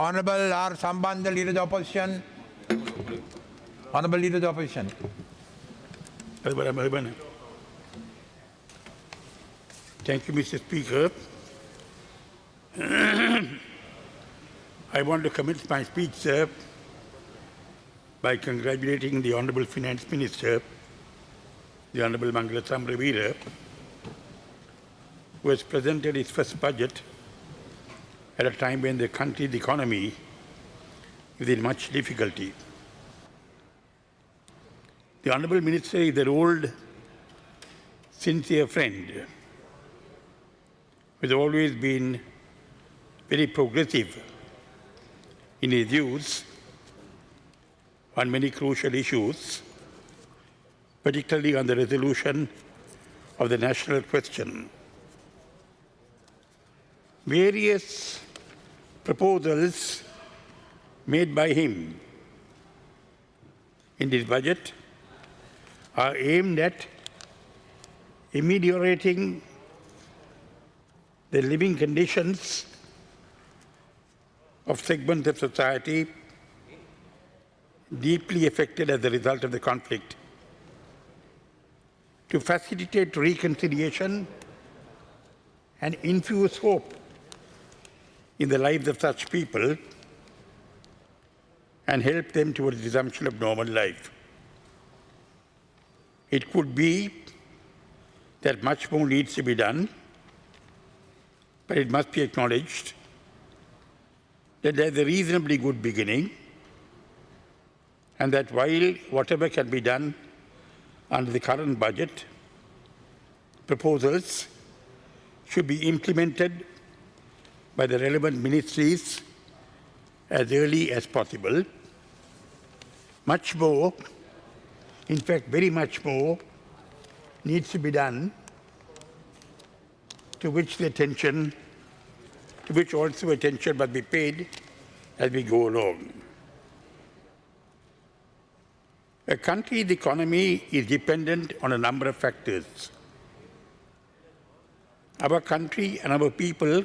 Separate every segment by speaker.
Speaker 1: Honourable R. Sampanthan, Leader of the Opposition. Honourable Leader of the Opposition.
Speaker 2: Thank you, Mr. Speaker. I want to commence my speech, sir, by congratulating the Honourable Finance Minister, the Honourable Mangalatham Ravira, who has presented his first budget at a time when the country's economy is in much difficulty. The Honourable Minister is an old, sincere friend who has always been very progressive in his views on many crucial issues, particularly on the resolution of the national question. Various proposals made by him in this budget are aimed at ameliorating the living conditions of segments of society deeply affected as a result of the conflict, to facilitate reconciliation and infuse hope in the lives of such people and help them towards resumption of normal life. It could be that much more needs to be done, but it must be acknowledged that there's a reasonably good beginning, and that while whatever can be done under the current budget, proposals should be implemented by the relevant ministries as early as possible. Much more, in fact, very much more, needs to be done, to which also attention must be paid as we go along. A country's economy is dependent on a number of factors. Our country and our people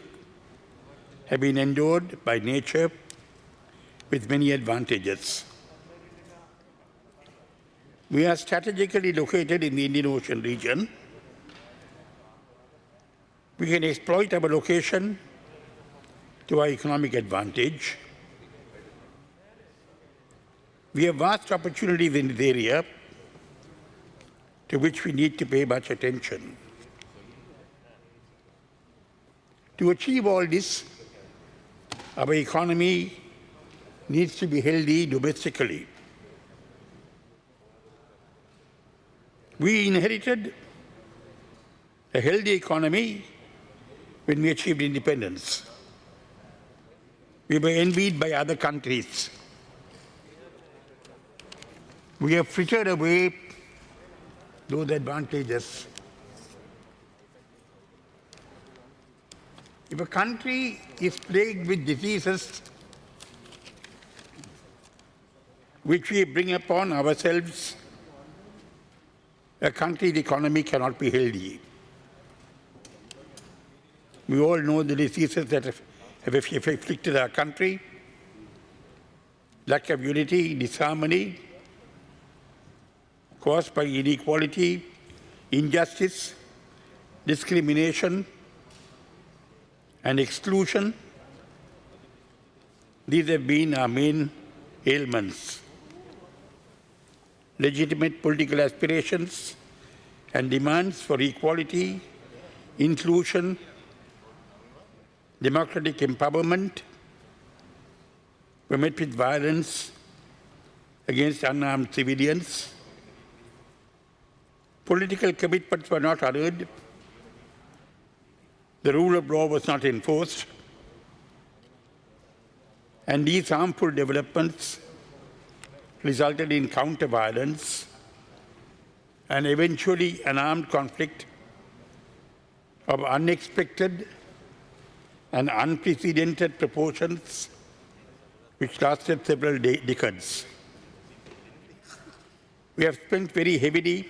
Speaker 2: have been endowed by nature with many advantages. We are strategically located in the Indian Ocean region. We can exploit our location to our economic advantage. We have vast opportunities in this area to which we need to pay much attention. To achieve all this, our economy needs to be healthy domestically. We inherited a healthy economy when we achieved independence. We were envied by other countries. We have frittered away those advantages. If a country is plagued with diseases which we bring upon ourselves, a country's economy cannot be healthy. We all know the diseases that have afflicted our country: lack of unity, disharmony, caused by inequality, injustice, discrimination, and exclusion. These have been our main ailments. Legitimate political aspirations and demands for equality, inclusion, democratic empowerment were met with violence against unarmed civilians. Political commitments were not honored. The rule of law was not enforced. And these harmful developments resulted in counter-violence and eventually an armed conflict of unexpected and unprecedented proportions, which lasted several decades. We have spent very heavily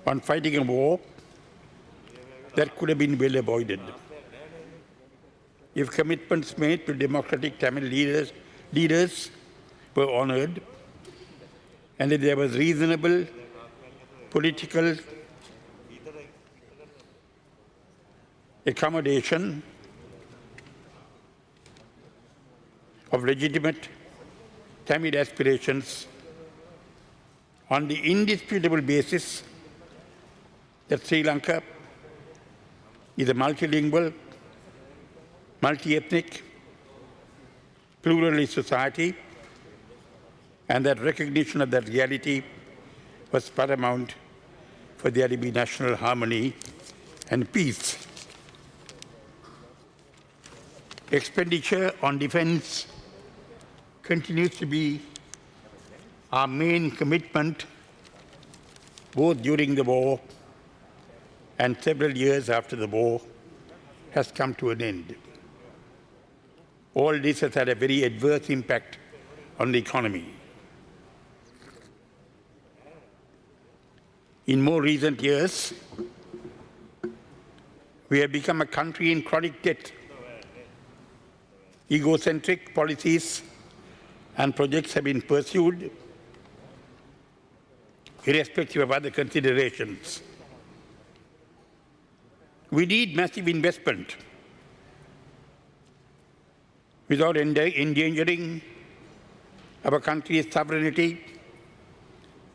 Speaker 2: on fighting a war that could have been well avoided. if commitments made to democratic Tamil leaders were honoured, and if there was reasonable political accommodation of legitimate Tamil aspirations on the indisputable basis that Sri Lanka is a multilingual, multi-ethnic, pluralist society, and that recognition of that reality was paramount for there to be national harmony and peace. Expenditure on defense continues to be our main commitment both during the war and several years after the war has come to an end. All this has had a very adverse impact on the economy. In more recent years, we have become a country in chronic debt. Egocentric policies and projects have been pursued irrespective of other considerations. We need massive investment without endangering our country's sovereignty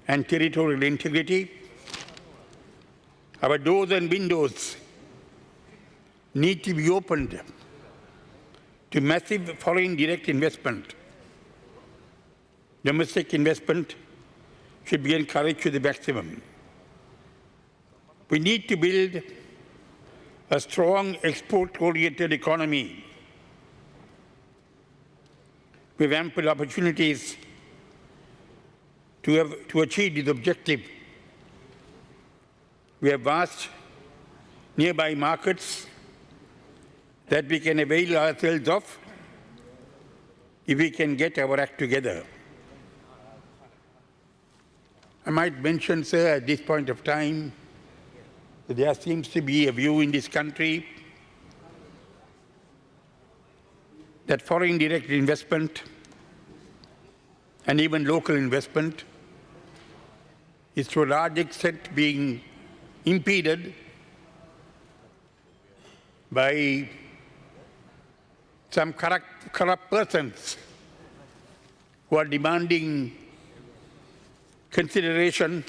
Speaker 2: and territorial integrity. Our doors and windows need to be opened to massive foreign direct investment. Domestic investment should be encouraged to the maximum. We need to build a strong export-oriented economy with ample opportunities to achieve this objective. We have vast nearby markets that we can avail ourselves of if we can get our act together. I might mention, sir, at this point of time, that there seems to be a view in this country that foreign direct investment and even local investment is to a large extent being impeded by some corrupt persons who are demanding consideration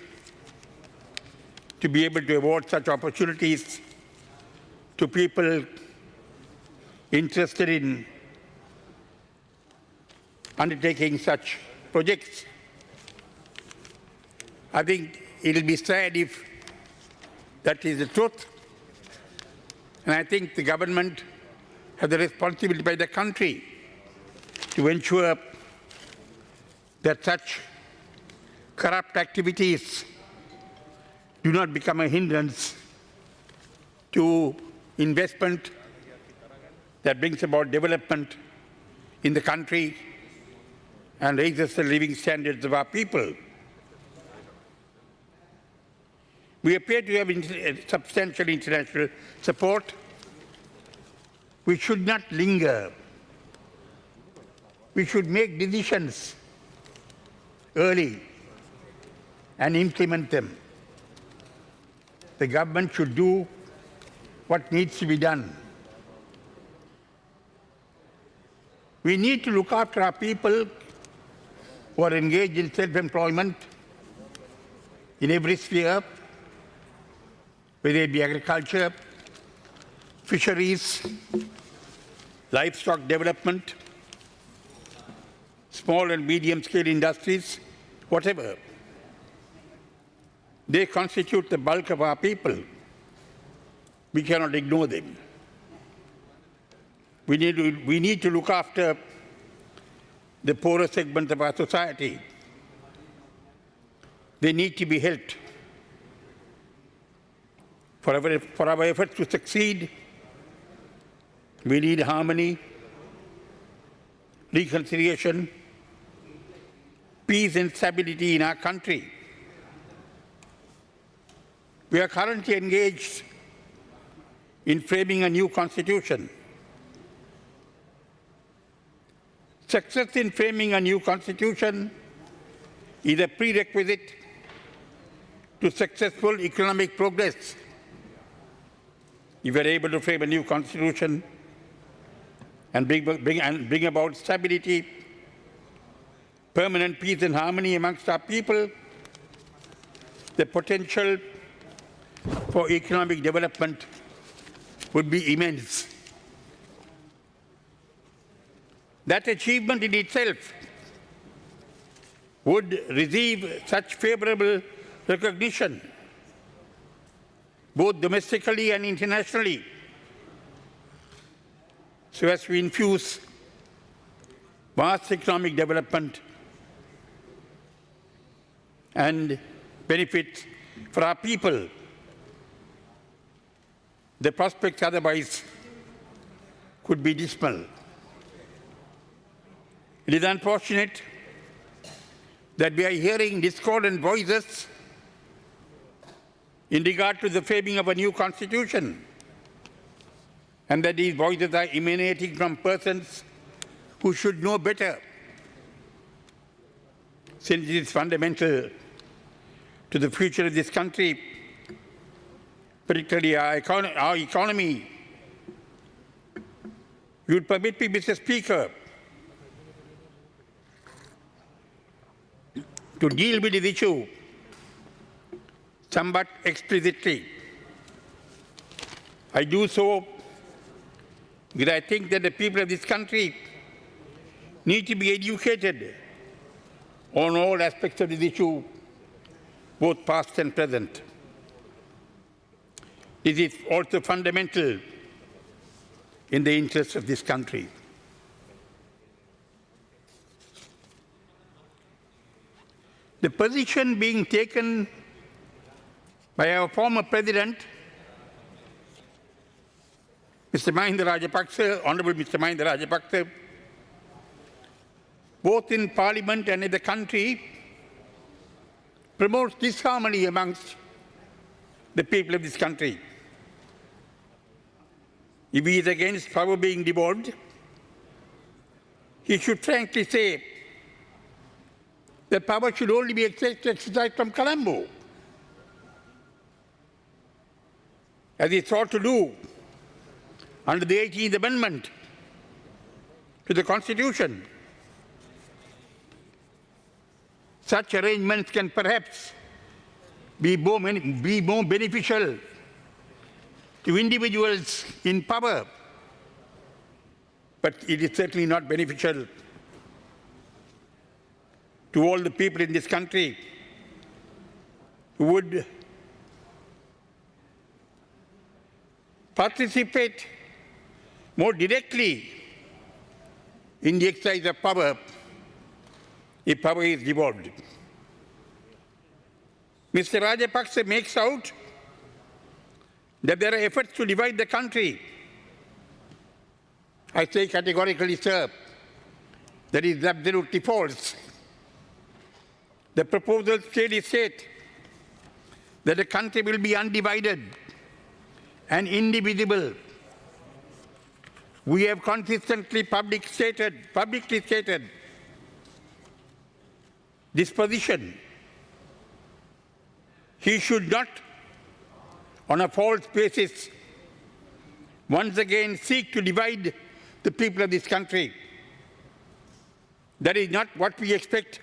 Speaker 2: to be able to award such opportunities to people interested in undertaking such projects. I think it will be sad if that is the truth. And I think the government has the responsibility by the country to ensure that such corrupt activities do not become a hindrance to investment that brings about development in the country and raises the living standards of our people. We appear to have substantial international support. We should not linger. We should make decisions early and implement them. The government should do what needs to be done. We need to look after our people who are engaged in self-employment in every sphere, whether it be agriculture, fisheries, livestock development, small and medium-scale industries, whatever. They constitute the bulk of our people. We cannot ignore them. We need to look after the poorer segment of our society. They need to be helped. For our efforts to succeed, we need harmony, reconciliation, peace and stability in our country. We are currently engaged in framing a new constitution. Success in framing a new constitution is a prerequisite to successful economic progress. If we are able to frame a new constitution and bring about stability, permanent peace and harmony amongst our people, the potential for economic development would be immense. That achievement in itself would receive such favorable recognition, both domestically and internationally, so as to infuse vast economic development and benefit for our people. The prospects otherwise could be dismal. It is unfortunate that we are hearing discordant voices in regard to the framing of a new constitution, and that these voices are emanating from persons who should know better, since it is fundamental to the future of this country, particularly our economy. You would permit me, Mr. Speaker, to deal with this issue somewhat explicitly. I do so because I think that the people of this country need to be educated on all aspects of this issue, both past and present. This is also fundamental in the interest of this country. The position being taken by our former president, Mr. Mahinda Rajapaksa, Honorable Mr. Mahinda Rajapaksa, both in Parliament and in the country, promotes disharmony amongst the people of this country. If he is against power being devolved, he should frankly say that power should only be exercised from Colombo, as he sought to do under the 18th Amendment to the Constitution. Such arrangements can perhaps be more beneficial to individuals in power, but it is certainly not beneficial to all the people in this country who would participate more directly in the exercise of power if power is devolved. Mr. Rajapaksa makes out that there are efforts to divide the country. I say categorically, sir, that is absolutely false. The proposals clearly state that the country will be undivided and indivisible. We have consistently publicly stated this position. He should not, on a false basis, once again seek to divide the people of this country. That is not what we expect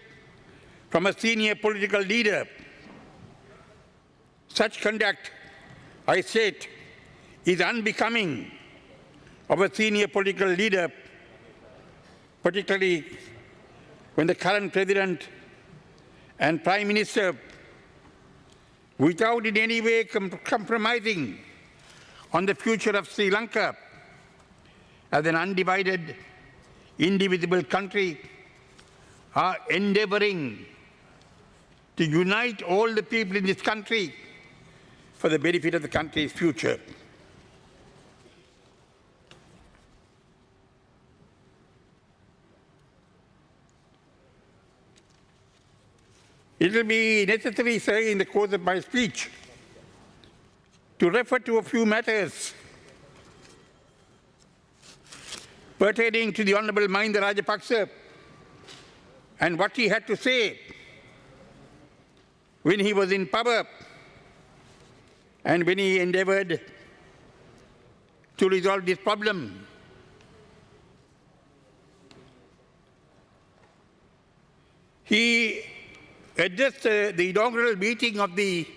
Speaker 2: from a senior political leader. Such conduct, I said, is unbecoming of a senior political leader, particularly when the current president and prime minister, without in any way compromising on the future of Sri Lanka as an undivided, indivisible country, are endeavoring to unite all the people in this country for the benefit of the country's future. It will be necessary, sir, in the course of my speech, to refer to a few matters pertaining to the Honorable Mahinda Rajapaksa and what he had to say when he was in power and when he endeavored to resolve this problem. He addressed the inaugural meeting of the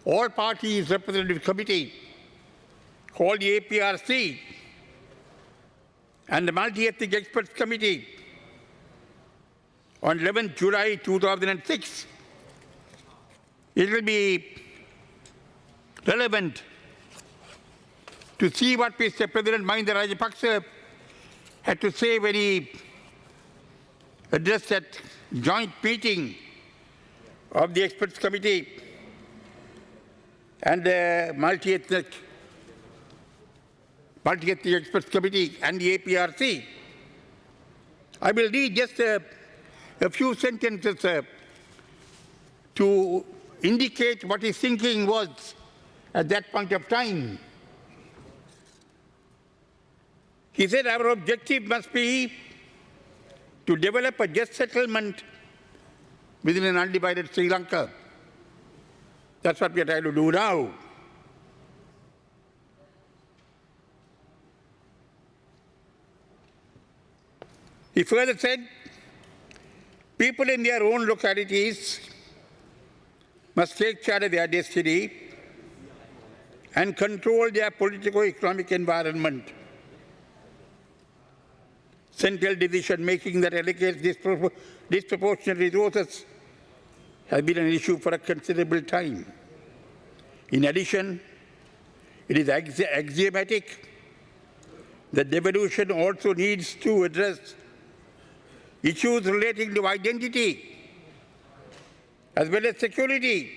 Speaker 2: All Parties Representative Committee called the APRC and the Multi-Ethnic Experts Committee on 11th July 2006. It will be relevant to see what Mr. President Mahinda Rajapaksa had to say when he addressed that joint meeting of the Experts Committee and the Multi-Ethnic Experts Committee and the APRC. I will read just a few sentences to indicate what his thinking was at that point of time. He said, our objective must be to develop a just settlement within an undivided Sri Lanka. That's what we are trying to do now. He further said, people in their own localities must take charge of their destiny and control their politico-economic environment. Central decision-making that allocates disproportionate resources has been an issue for a considerable time. In addition, it is axiomatic that devolution also needs to address issues relating to identity, as well as security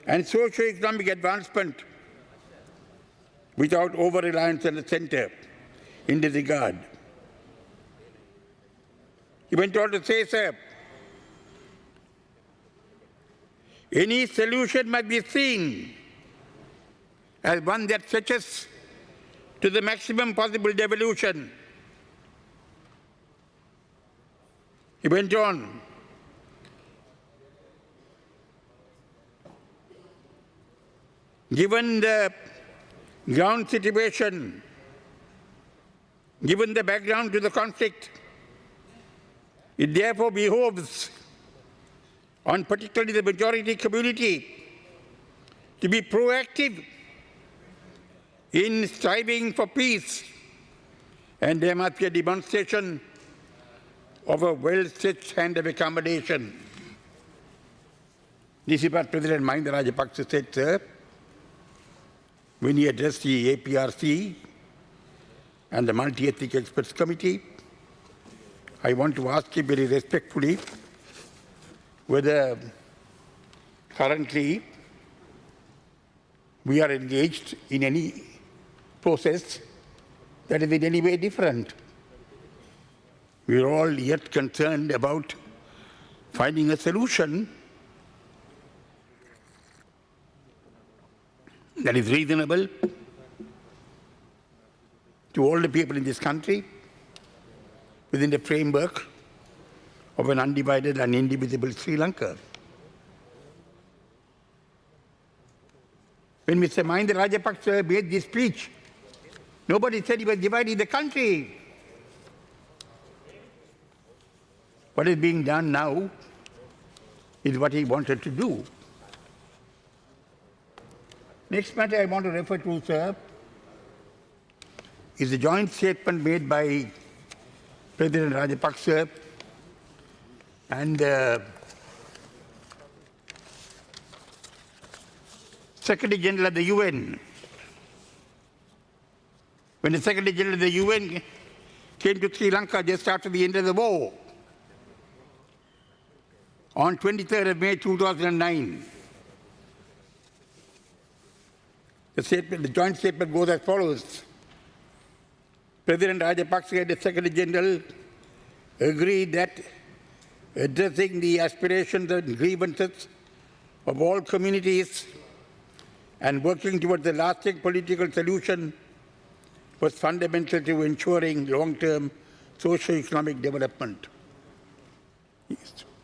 Speaker 2: and socio-economic advancement without over-reliance on the center in this regard. He went on to say, sir, any solution must be seen as one that stretches to the maximum possible devolution. He went on, given the ground situation, given the background to the conflict, it therefore behoves on particularly the majority community to be proactive in striving for peace, and there must be a demonstration of a well-stretched hand of accommodation. This is what President Mahinda Rajapaksa said, sir, when he addressed the APRC and the Multi-Ethnic Experts Committee. I want to ask him very respectfully whether currently we are engaged in any process that is in any way different. We are all yet concerned about finding a solution that is reasonable to all the people in this country within the framework of an undivided and indivisible Sri Lanka. When Mr. Mahinda Rajapaksa made this speech, nobody said he was dividing the country. What is being done now is what he wanted to do. Next matter I want to refer to, sir, is the joint statement made by President Rajapaksa and the Secretary General of the UN. When the Secretary General of the UN came to Sri Lanka just after the end of the war, on 23rd of May 2009, the joint statement goes as follows. President Rajapaksa and the Secretary General agreed that addressing the aspirations and grievances of all communities and working towards a lasting political solution was fundamental to ensuring long-term socio-economic development.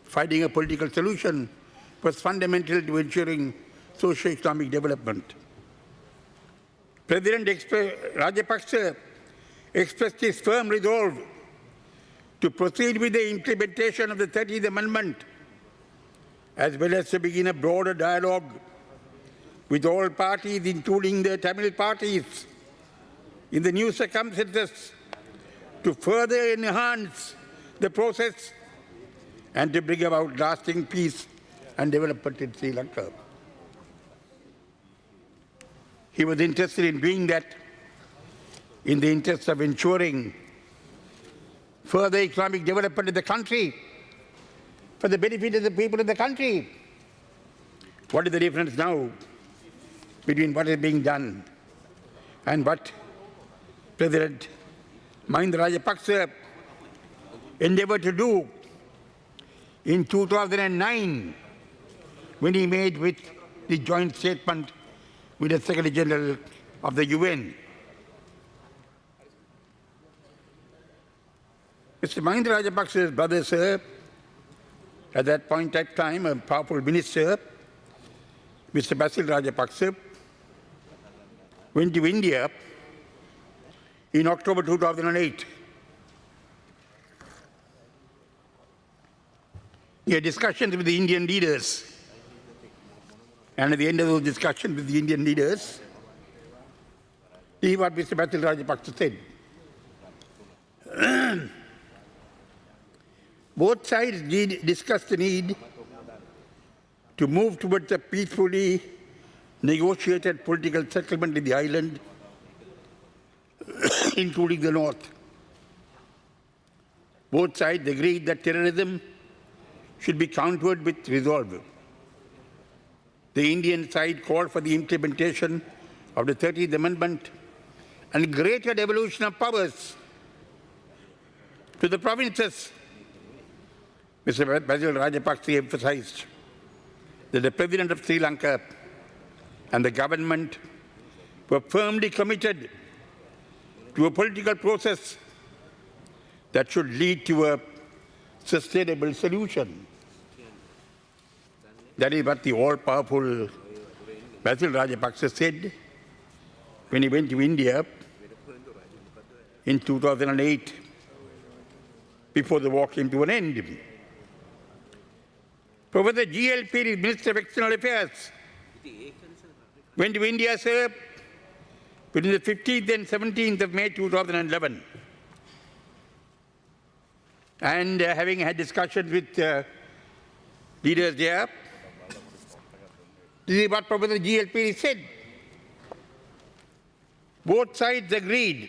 Speaker 2: Finding a political solution was fundamental to ensuring socio-economic development. President Rajapaksa expressed his firm resolve to proceed with the implementation of the 30th Amendment, as well as to begin a broader dialogue with all parties, including the Tamil parties, in the new circumstances, to further enhance the process and to bring about lasting peace and development in Sri Lanka. He was interested in doing that in the interest of ensuring further economic development in the country for the benefit of the people of the country. What is the difference now between what is being done and what President Mahinda Rajapaksa endeavored to do in 2009 when he made with the joint statement with the Secretary General of the UN? Mr. Mahinda Rajapaksa's brother, sir, at that point of time, a powerful minister, Mr. Basil Rajapaksa, went to India in October 2008. He had discussions with the Indian leaders. And at the end of those discussions with the Indian leaders, this is what Mr. Basil Rajapaksa said. Both sides discussed the need to move towards a peacefully negotiated political settlement in the island, including the north. Both sides agreed that terrorism should be countered with resolve. The Indian side called for the implementation of the 30th Amendment and greater devolution of powers to the provinces. Mr. Basil Rajapaksa emphasized that the President of Sri Lanka and the government were firmly committed to a political process that should lead to a sustainable solution. That is what the all-powerful Basil Rajapaksa said when he went to India in 2008, before the war came to an end. Professor G.L. Piri, Minister of External Affairs, went to India, sir, between the 15th and 17th of May 2011. And having had discussions with leaders there, this is what Professor G.L. Piri said. Both sides agreed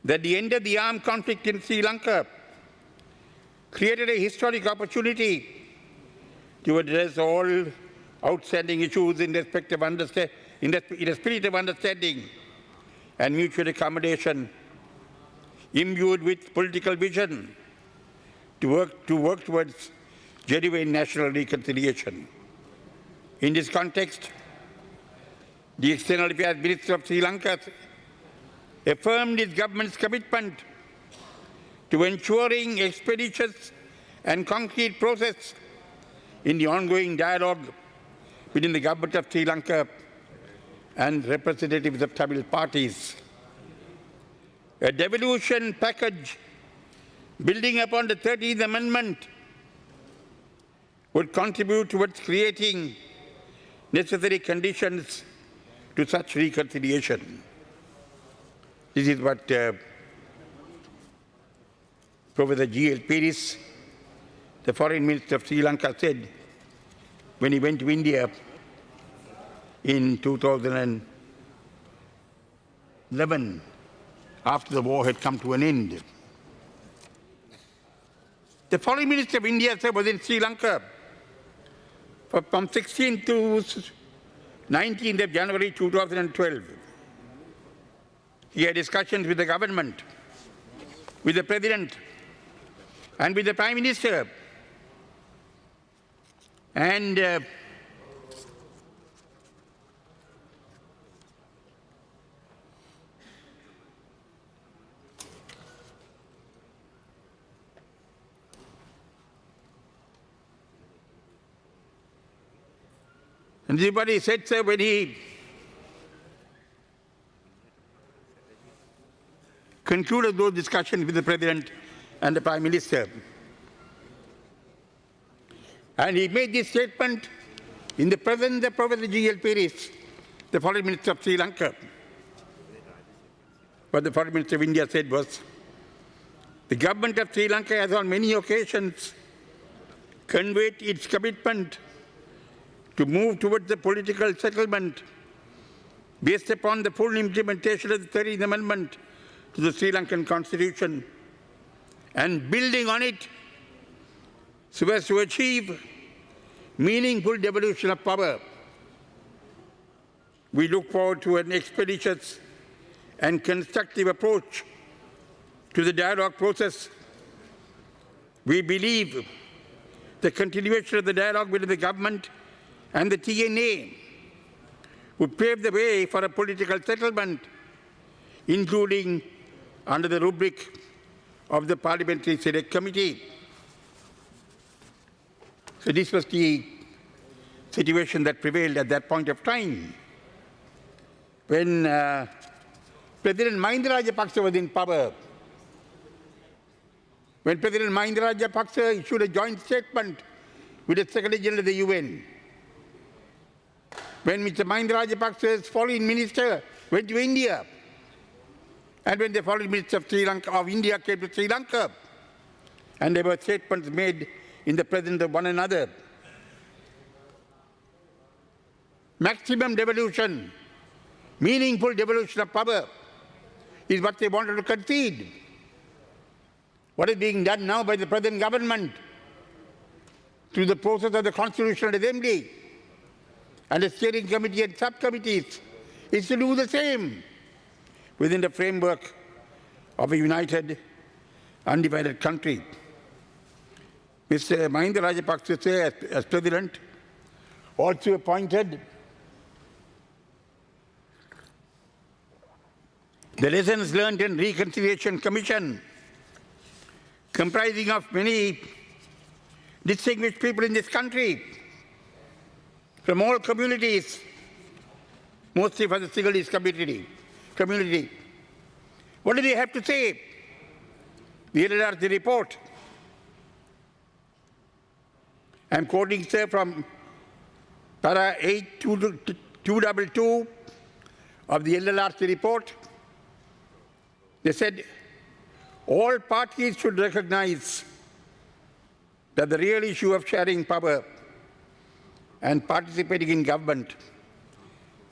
Speaker 2: that the end of the armed conflict in Sri Lanka created a historic opportunity to address all outstanding issues in a spirit of understanding and mutual accommodation, imbued with political vision to work towards genuine national reconciliation. In this context, the External Affairs Minister of Sri Lanka affirmed his government's commitment to ensuring expeditious and concrete process in the ongoing dialogue between the government of Sri Lanka and representatives of Tamil parties. A devolution package building upon the 30th Amendment would contribute towards creating necessary conditions to such reconciliation. This is what Professor G.L. Piri, the Foreign Minister of Sri Lanka, said when he went to India in 2011, after the war had come to an end. The Foreign Minister of India, sir, was in Sri Lanka from 16th to 19th of January 2012. He had discussions with the government, with the President, and with the Prime Minister. And And this is what he said, sir, when he concluded those discussions with the President and the Prime Minister. And he made this statement in the presence of Professor G.L. Peris, the Foreign Minister of Sri Lanka. What the Foreign Minister of India said was, the government of Sri Lanka has on many occasions conveyed its commitment to move towards the political settlement based upon the full implementation of the 13th Amendment to the Sri Lankan Constitution and building on it so as to achieve meaningful devolution of power. We look forward to an expeditious and constructive approach to the dialogue process. We believe the continuation of the dialogue between the government and the TNA would pave the way for a political settlement, including under the rubric of the Parliamentary Select Committee. So this was the situation that prevailed at that point of time. When President Mahinda Rajapaksa was in power, when President Mahinda Rajapaksa issued a joint statement with the Secretary General of the UN, when Mr. Mahinda Rajapaksa's foreign minister went to India, and when the foreign minister of India came to Sri Lanka, and there were statements made in the presence of one another. Maximum devolution, meaningful devolution of power is what they wanted to concede. What is being done now by the present government through the process of the Constitutional Assembly and the steering committee and subcommittees is to do the same within the framework of a united, undivided country. Mr. Mahinda Rajapaksa, as President, also appointed the Lessons Learned and Reconciliation Commission, comprising of many distinguished people in this country, from all communities, mostly for the Sinhalese community. What do they have to say? The LLR's report. I'm quoting, sir, from para 8222 of the LLR's report. They said, all parties should recognize that the real issue of sharing power and participating in government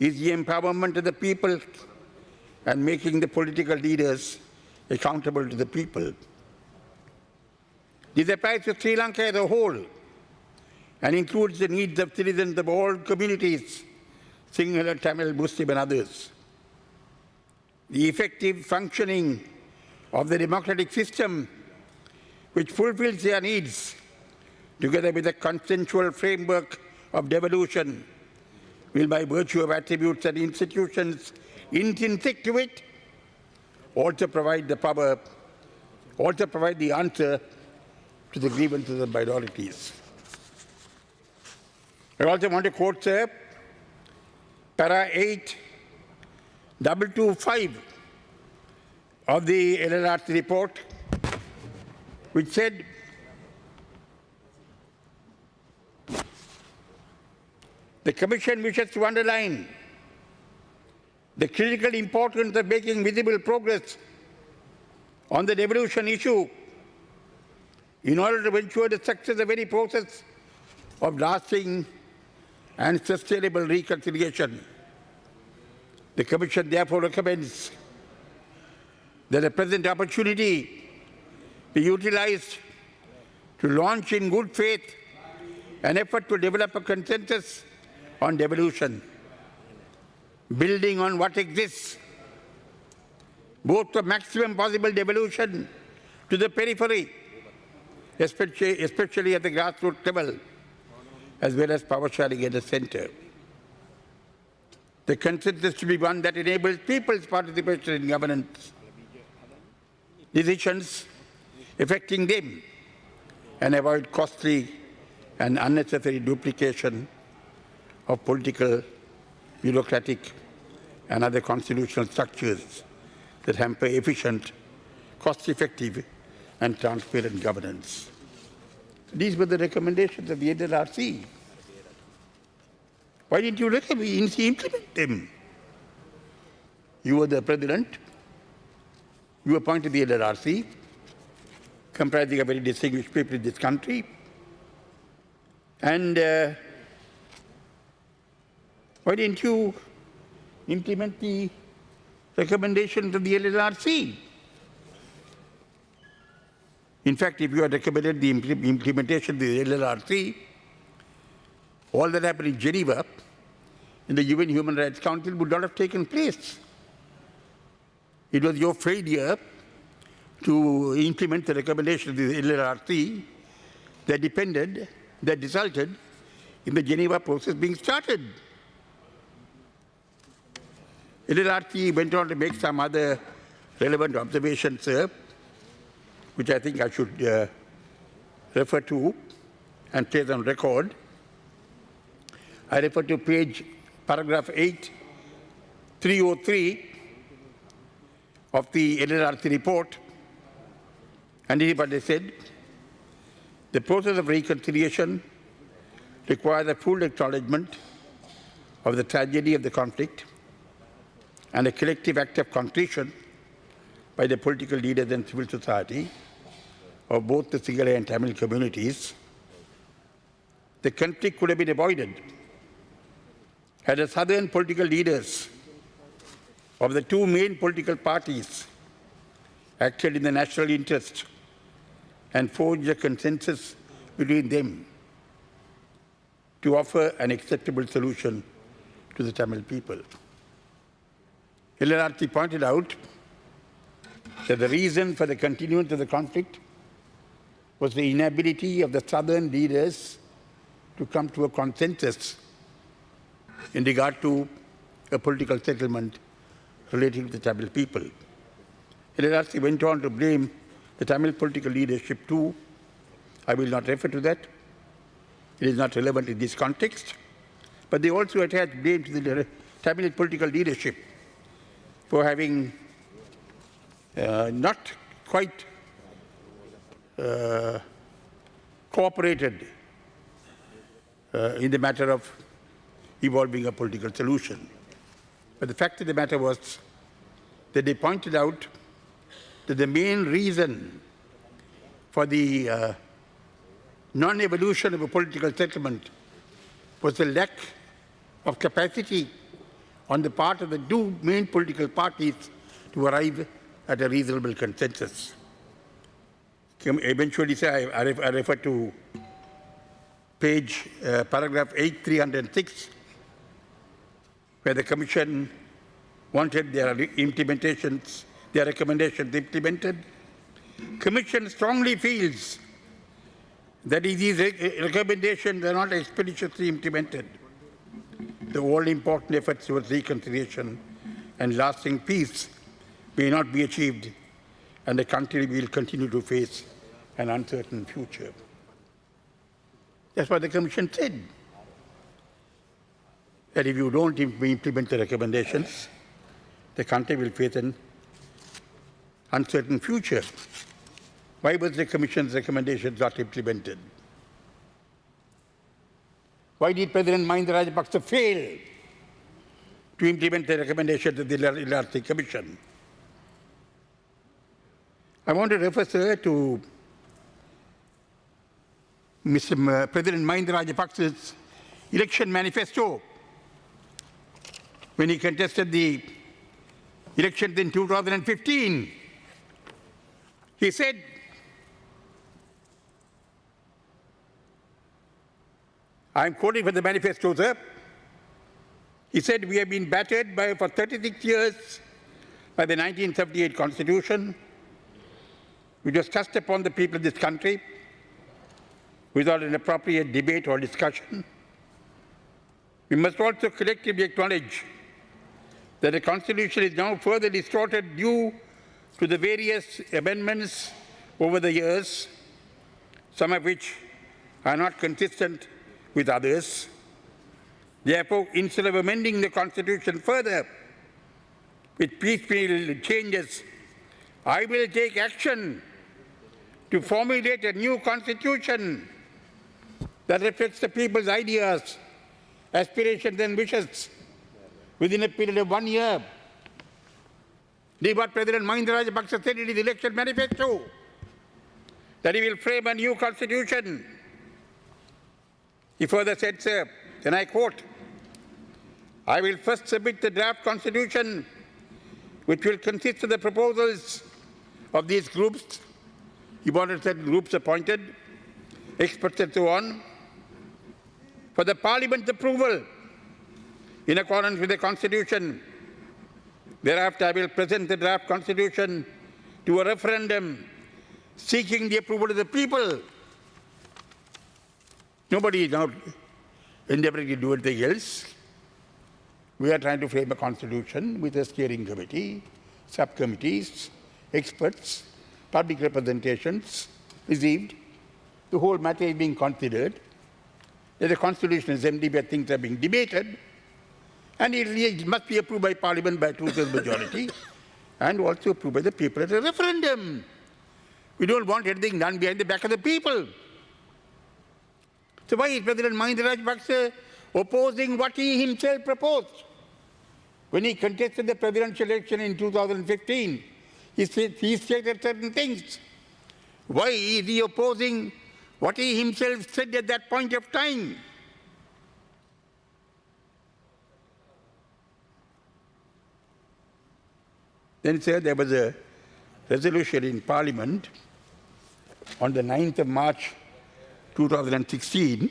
Speaker 2: is the empowerment of the people and making the political leaders accountable to the people. This applies to Sri Lanka as a whole and includes the needs of citizens of all communities, Sinhala, Tamil, Muslim and others. The effective functioning of the democratic system which fulfills their needs, together with a consensual framework of devolution, will by virtue of attributes and institutions intrinsic to it, also provide the answer to the grievances of minorities. I also want to quote, sir, para 8225 of the LLR's report, which said, the Commission wishes to underline the critical importance of making visible progress on the devolution issue in order to ensure the success of any process of lasting and sustainable reconciliation. The Commission therefore recommends that the present opportunity be utilized to launch in good faith an effort to develop a consensus on devolution, building on what exists, both the maximum possible devolution to the periphery, especially at the grassroots level, as well as power sharing at the center. The consensus should be one that enables people's participation in governance, decisions affecting them, and avoid costly and unnecessary duplication of political, bureaucratic, and other constitutional structures that hamper efficient, cost-effective, and transparent governance. These were the recommendations of the LLRC. Why didn't you implement them? You were the president. You appointed the LLRC, comprising of very distinguished people in this country. And why didn't you implement the recommendations of the LLRC? In fact, if you had recommended the implementation of the LLRC, all that happened in Geneva, in the UN Human Rights Council, would not have taken place. It was your failure to implement the recommendation of the LLRC that resulted in the Geneva process being started. LLRC went on to make some other relevant observations, sir, which I think I should refer to and place on record. I refer to paragraph 8, 303 of the LLRC report, and this is what they said. The process of reconciliation requires a full acknowledgement of the tragedy of the conflict and a collective act of contrition by the political leaders and civil society of both the Sinhala and Tamil communities. The conflict could have been avoided had the southern political leaders of the two main political parties acted in the national interest and forged a consensus between them to offer an acceptable solution to the Tamil people. LLRC pointed out that the reason for the continuance of the conflict was the inability of the southern leaders to come to a consensus in regard to a political settlement relating to the Tamil people. LLRC went on to blame the Tamil political leadership too. I will not refer to that. It is not relevant in this context. But they also attached blame to the Tamil political leadership for having not quite cooperated in the matter of evolving a political solution. But the fact of the matter was that they pointed out that the main reason for the non-evolution of a political settlement was the lack of capacity on the part of the two main political parties to arrive at a reasonable consensus. Eventually, say, I refer to paragraph 8, 306, where the Commission wanted their recommendations implemented. Commission strongly feels that if these recommendations are not expeditiously implemented, the all-important efforts towards reconciliation and lasting peace may not be achieved, and the country will continue to face an uncertain future. That's what the Commission said. That if you don't implement the recommendations, the country will face an uncertain future. Why was the Commission's recommendations not implemented? Why did President Mahinda Rajapaksa fail to implement the recommendations of the LLRC Commission? I want to refer, sir, to President Mahinda Rajapaksa's election manifesto when he contested the elections in 2015. He said, I'm quoting from the manifesto, sir. He said, we have been battered for 36 years by the 1978 Constitution, which was thrust upon the people of this country without an appropriate debate or discussion. We must also collectively acknowledge that the Constitution is now further distorted due to the various amendments over the years, some of which are not consistent with others. Therefore, instead of amending the Constitution further with piecemeal changes, I will take action to formulate a new Constitution that reflects the people's ideas, aspirations and wishes within a period of 1 year. This is what President Mahinda Rajapaksa said in his election manifesto, that he will frame a new Constitution. He further said, sir, and I quote, I will first submit the draft Constitution, which will consist of the proposals of these groups. He wanted said groups appointed, experts and so on, for the Parliament's approval in accordance with the Constitution. Thereafter, I will present the draft Constitution to a referendum seeking the approval of the people. Nobody is now endeavoring to do anything else. We are trying to frame a Constitution with a steering committee, subcommittees, experts, public representations received. The whole matter is being considered. There's a Constitutional Assembly where things are being debated, and it must be approved by Parliament by 2/3 majority and also approved by the people at a referendum. We don't want anything done behind the back of the people. So why is President Mahinda Rajapaksa opposing what he himself proposed? When he contested the presidential election in 2015, he stated certain things. Why is he opposing what he himself said at that point of time? Then, sir, there was a resolution in Parliament on the 9th of March 2016.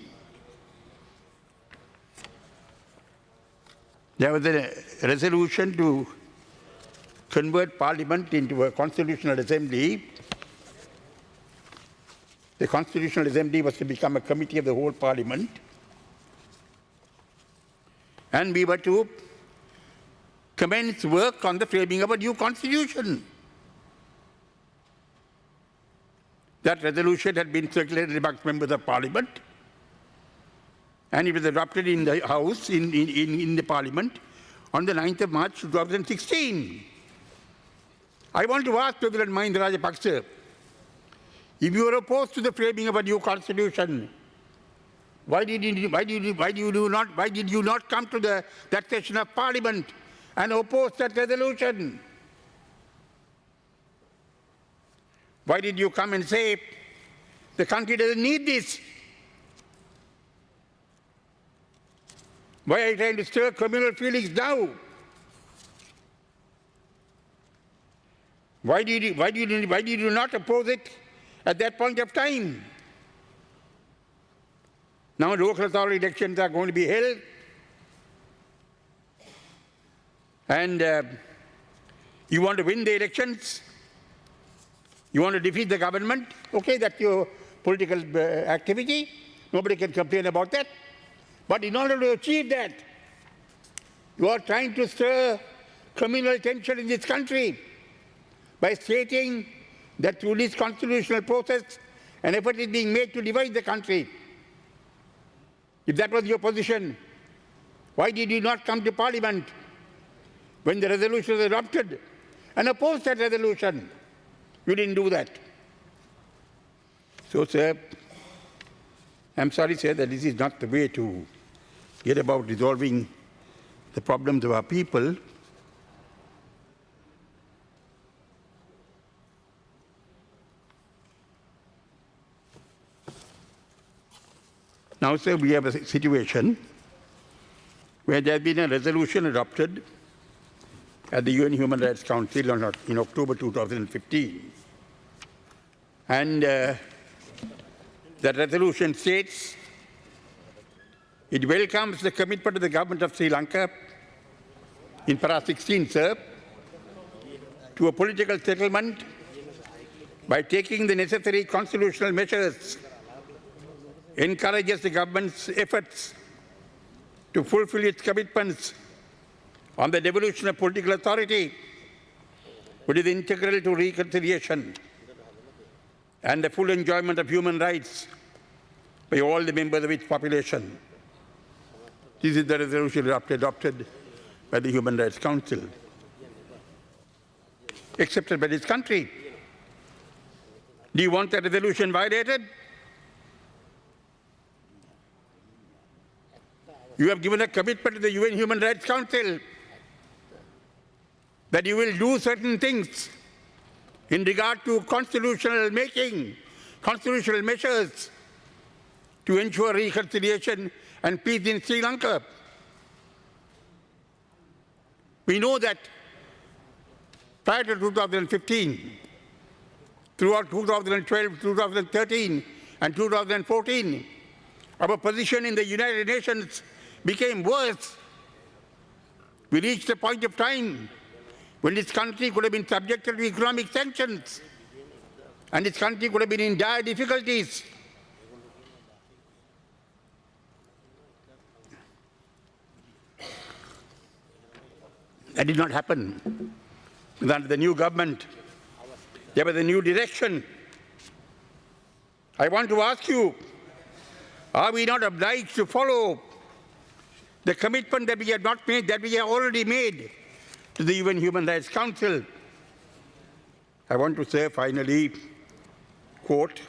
Speaker 2: There was a resolution to convert Parliament into a Constitutional Assembly. The Constitutional Assembly was to become a committee of the whole Parliament. And we were to commence work on the framing of a new Constitution. That resolution had been circulated amongst members of Parliament, and it was adopted in the House, in the Parliament, on the 9th of March 2016. I want to ask President Mahinda Rajapaksa, if you are opposed to the framing of a new Constitution, why did you not come to that session of Parliament and oppose that resolution? Why did you come and say, the country doesn't need this? Why are you trying to stir communal feelings now? Why did you not oppose it at that point of time? Now local authority elections are going to be held, and you want to win the elections? You want to defeat the government? Okay, that's your political activity. Nobody can complain about that. But in order to achieve that, you are trying to stir communal tension in this country by stating that through this constitutional process, an effort is being made to divide the country. If that was your position, why did you not come to Parliament when the resolution was adopted and oppose that resolution? You didn't do that. So, sir, I'm sorry, sir, that this is not the way to get about resolving the problems of our people. Now, sir, we have a situation where there has been a resolution adopted at the UN Human Rights Council in October 2015. And that resolution states, it welcomes the commitment of the government of Sri Lanka, in para 16, sir, to a political settlement by taking the necessary constitutional measures, encourages the government's efforts to fulfill its commitments on the devolution of political authority, which is integral to reconciliation and the full enjoyment of human rights by all the members of its population. This is the resolution adopted by the Human Rights Council, accepted by this country. Do you want the resolution violated? You have given a commitment to the UN Human Rights Council that you will do certain things in regard to constitutional making, constitutional measures to ensure reconciliation and peace in Sri Lanka. We know that prior to 2015, throughout 2012, 2013, and 2014, our position in the United Nations became worse. We reached a point of time when this country could have been subjected to economic sanctions, and this country could have been in dire difficulties. That did not happen. Under the new government, there was a new direction. I want to ask you, are we not obliged to follow the commitment that we have not made, that we have already made to the UN Human Rights Council? I want to say finally, quote,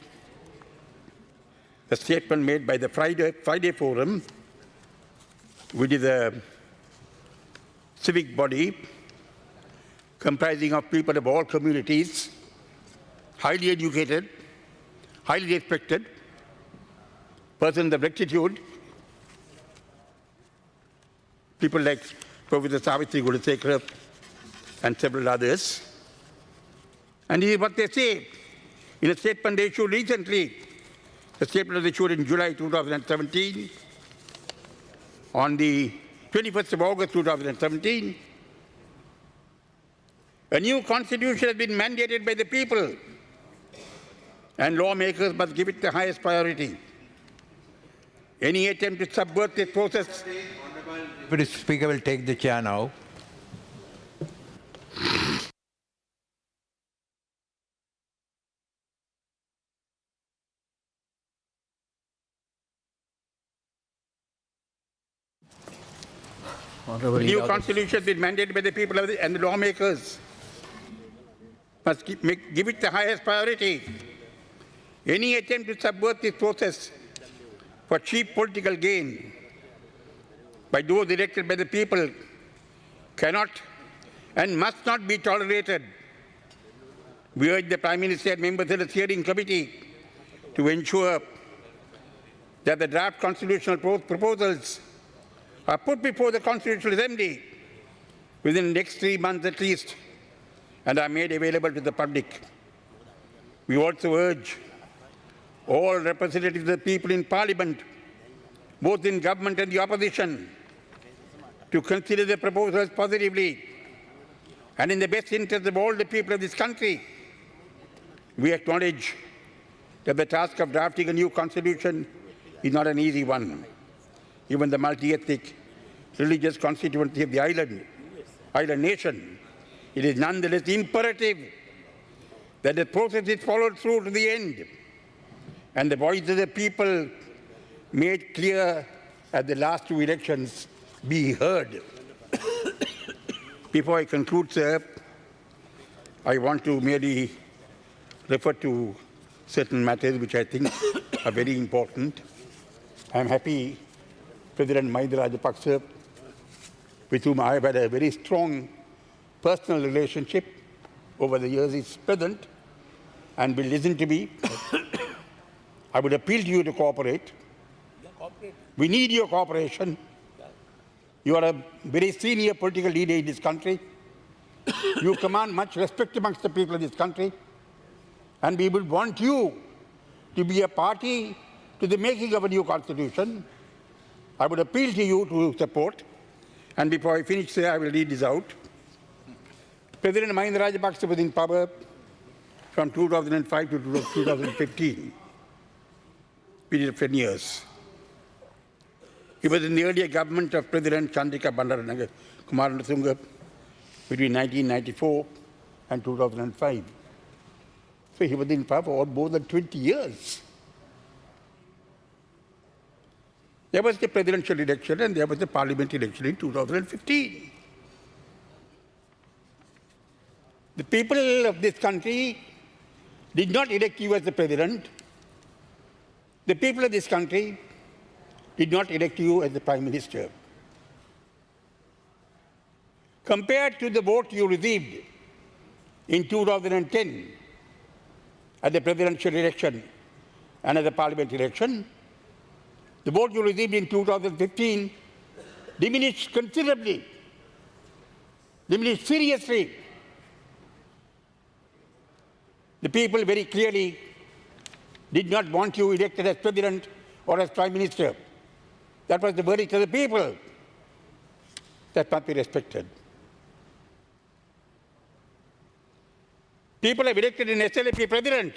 Speaker 2: the statement made by the Friday Forum, which is a civic body comprising of people of all communities, highly educated, highly respected, persons of rectitude, people like Professor Savitri Gunasekara and several others. And this is what they say in a statement they issued recently. The statement was issued in July 2017. On the 21st of August 2017, a new constitution has been mandated by the people, and lawmakers must give it the highest priority. Any attempt to subvert this process.
Speaker 1: The Speaker will take the chair now.
Speaker 2: The new constitution has been mandated by the people and the lawmakers must give it the highest priority. Any attempt to subvert this process for cheap political gain by those elected by the people cannot and must not be tolerated. We urge the Prime Minister and members of the steering committee to ensure that the draft constitutional proposals are put before the Constitutional Assembly within the next 3 months at least and are made available to the public. We also urge all representatives of the people in Parliament, both in government and the opposition, to consider the proposals positively and in the best interest of all the people of this country. We acknowledge that the task of drafting a new constitution is not an easy one. Even the multi-ethnic religious constituency of the island nation, it is nonetheless imperative that the process is followed through to the end and the voice of the people made clear at the last 2 elections be heard. Before I conclude, sir, I want to merely refer to certain matters which I think are very important. I am happy President Mahinda Rajapaksa, with whom I have had a very strong personal relationship over the years, is present and will listen to me. I would appeal to you to cooperate. We need your cooperation. You are a very senior political leader in this country. You command much respect amongst the people of this country. And we will want you to be a party to the making of a new constitution. I would appeal to you to support. And before I finish, sir, I will read this out. President Mahinda Rajapaksa was in power from 2005 to 2015, period of 10 years. He was in the earlier government of President Chandrika Kumaranatunga between 1994 and 2005. So he was in power for more than 20 years. There was the presidential election and there was the parliament election in 2015. The people of this country did not elect you as the president. The people of this country did not elect you as the prime minister. Compared to the vote you received in 2010 at the presidential election and at the parliament election, the vote you received in 2015 diminished considerably, diminished seriously. The people very clearly did not want you elected as president or as prime minister. That was the verdict of the people. That must be respected. People have elected an SLP president,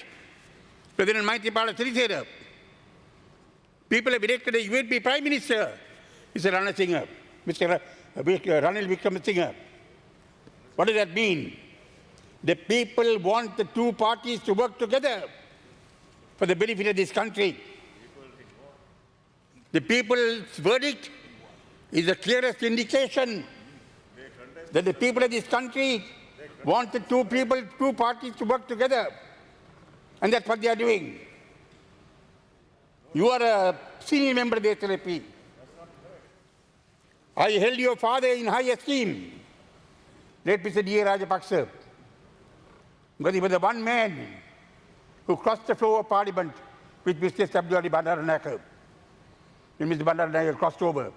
Speaker 2: President Maithripala Sirisena. People have elected a UNP prime minister, Mr. Ranasinghe, Mr. Ranil Wickremesinghe. What does that mean? The people want the two parties to work together for the benefit of this country. The people's verdict is the clearest indication that the people of this country want the two parties to work together. And that's what they are doing. You are a senior member of the SLP. I held your father in high esteem, late Mr. D.A. Rajapaksa, because he was the one man who crossed the floor of Parliament with Mr. Sabjali Bandaranayake. When Mr. Bandaranayake crossed over.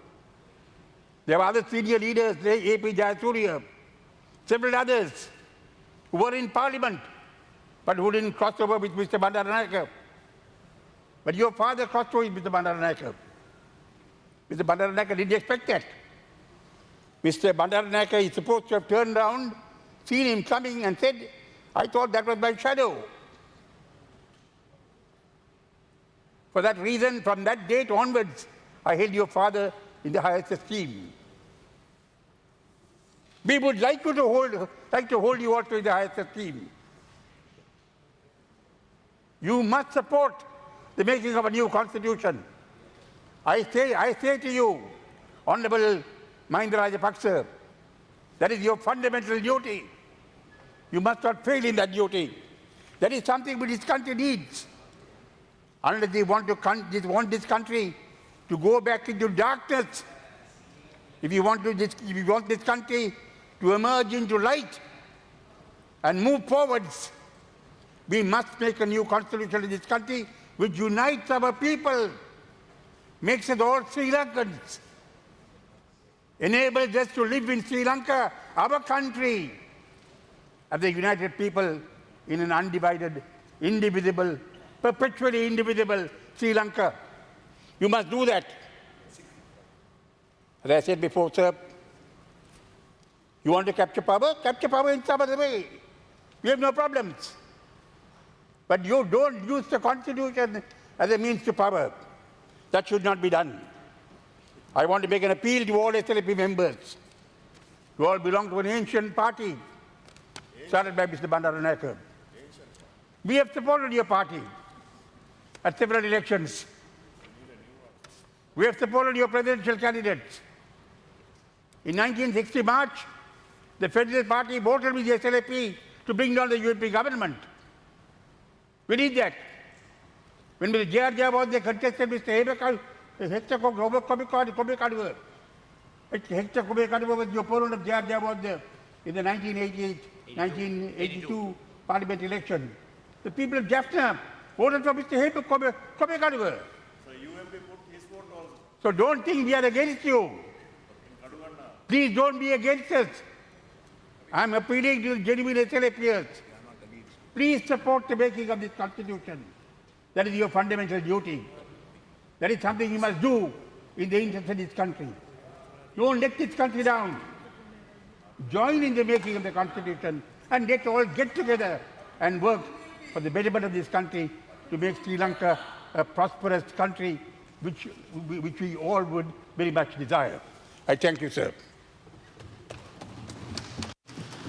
Speaker 2: There were other senior leaders, A.P. Jayasuriya, several others who were in Parliament, but who didn't cross over with Mr. Bandaranayake. But your father crossed over with Mr. Bandaranayake. Mr. Bandaranayake didn't expect that. Mr. Bandaranayake is supposed to have turned around, seen him coming and said, I thought that was my shadow. For that reason, from that date onwards, I held your father in the highest esteem. We would like to hold you also in the highest esteem. You must support the making of a new constitution. I say to you, Honorable Mahinda Rajapaksa, that is your fundamental duty. You must not fail in that duty. That is something which this country needs. Unless they want this country to go back into darkness, if you want this country to emerge into light and move forwards, we must make a new constitution in this country which unites our people, makes us all Sri Lankans, enables us to live in Sri Lanka, our country, as a united people in an undivided, indivisible, perpetually indivisible Sri Lanka. You must do that. As I said before, sir, you want to capture power in some other way. We have no problems. But you don't use the Constitution as a means to power. That should not be done. I want to make an appeal to all SLP members. You all belong to an ancient party, started by Mr. Bandaranayake. We have supported your party at several elections. We have supported your presidential candidates. In 1960 March, the Federal Party voted with the SLP to bring down the UNP government. We did that. When Mr. J.R. was the contested Mr. Hector Kobe-Kaduwa. Hector Kobe-Kaduwa was the opponent of J.R. was in the 1982 Parliament election. The people of Jaffna voted for Mr. Hector Kobe-Kaduwa.
Speaker 3: So UMP put his vote also.
Speaker 2: So don't think we are against you. Please don't be against us. I'm appealing to the genuine SLPers. Please support the making of this constitution. That is your fundamental duty. That is something you must do in the interest of this country. Don't let this country down. Join in the making of the constitution and let all get together and work for the betterment of this country to make Sri Lanka a prosperous country which we all would very much desire. I thank you, sir.